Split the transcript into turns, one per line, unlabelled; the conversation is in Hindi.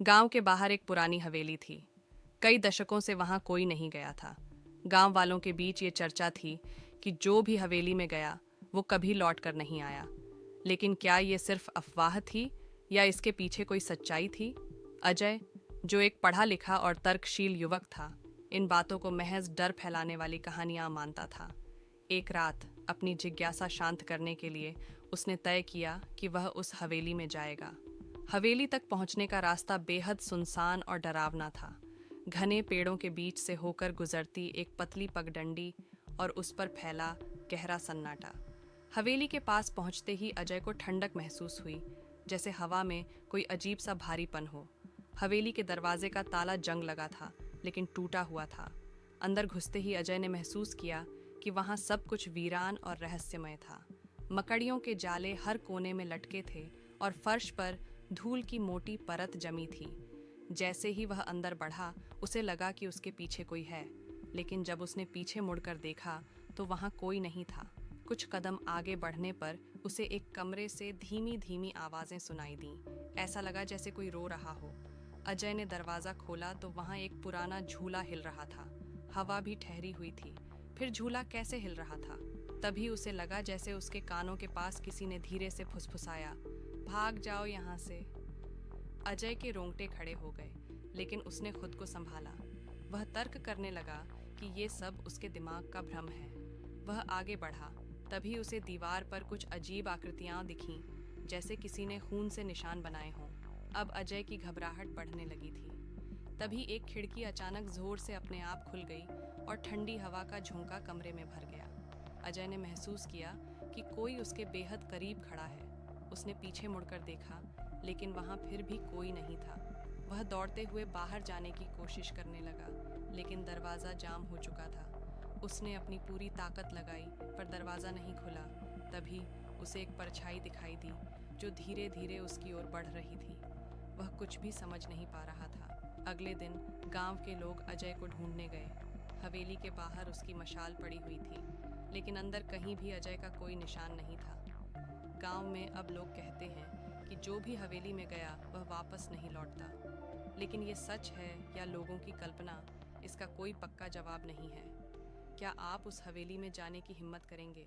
गांव के बाहर एक पुरानी हवेली थी। कई दशकों से वहां कोई नहीं गया था। गांव वालों के बीच ये चर्चा थी कि जो भी हवेली में गया वो कभी लौट कर नहीं आया। लेकिन क्या ये सिर्फ अफवाह थी या इसके पीछे कोई सच्चाई थी? अजय, जो एक पढ़ा लिखा और तर्कशील युवक था, इन बातों को महज डर फैलाने वाली कहानियां मानता था। एक रात अपनी जिज्ञासा शांत करने के लिए उसने तय किया कि वह उस हवेली में जाएगा। हवेली तक पहुंचने का रास्ता बेहद सुनसान और डरावना था। घने पेड़ों के बीच से होकर गुजरती एक पतली पगडंडी और उस पर फैला गहरा सन्नाटा। हवेली के पास पहुंचते ही अजय को ठंडक महसूस हुई, जैसे हवा में कोई अजीब सा भारीपन हो। हवेली के दरवाजे का ताला जंग लगा था, लेकिन टूटा हुआ था। अंदर घुसते ही अजय ने महसूस किया कि वहां सब कुछ वीरान और रहस्यमय था। मकड़ियों के जाले हर कोने में लटके थे और फर्श पर धूल की मोटी परत जमी थी। जैसे ही वह अंदर बढ़ा, उसे लगा कि उसके पीछे कोई है, लेकिन जब उसने पीछे मुड़कर देखा तो वहां कोई नहीं था। कुछ कदम आगे बढ़ने पर उसे एक कमरे से धीमी धीमी आवाजें सुनाई दीं। ऐसा लगा जैसे कोई रो रहा हो। अजय ने दरवाजा खोला तो वहां एक पुराना झूला हिल रहा था। हवा भी ठहरी हुई थी। फिर झूला कैसे हिल रहा था? तभी उसे लगा जैसे उसके कानों के पास किसी ने धीरे से फुसफुसाया, भाग जाओ यहाँ से। अजय के रोंगटे खड़े हो गए, लेकिन उसने खुद को संभाला। वह तर्क करने लगा कि ये सब उसके दिमाग का भ्रम है। वह आगे बढ़ा, तभी उसे दीवार पर कुछ अजीब आकृतियां दिखीं, जैसे किसी ने खून से निशान बनाए हों। अब अजय की घबराहट बढ़ने लगी थी। तभी एक खिड़की अचानक जोर से अपने आप खुल गई और ठंडी हवा का झोंका कमरे में भर गया। अजय ने महसूस किया कि कोई उसके बेहद करीब खड़ा है। उसने पीछे मुड़कर देखा, लेकिन वहां फिर भी कोई नहीं था। वह दौड़ते हुए बाहर जाने की कोशिश करने लगा, लेकिन दरवाज़ा जाम हो चुका था। उसने अपनी पूरी ताकत लगाई, पर दरवाज़ा नहीं खुला। तभी उसे एक परछाई दिखाई दी, जो धीरे धीरे उसकी ओर बढ़ रही थी। वह कुछ भी समझ नहीं पा रहा था। अगले दिन गांव के लोग अजय को ढूंढने गए। हवेली के बाहर उसकी मशाल पड़ी हुई थी, लेकिन अंदर कहीं भी अजय का कोई निशान नहीं था। गांव में अब लोग कहते हैं कि जो भी हवेली में गया वह वापस नहीं लौटता। लेकिन ये सच है या लोगों की कल्पना, इसका कोई पक्का जवाब नहीं है। क्या आप उस हवेली में जाने की हिम्मत करेंगे?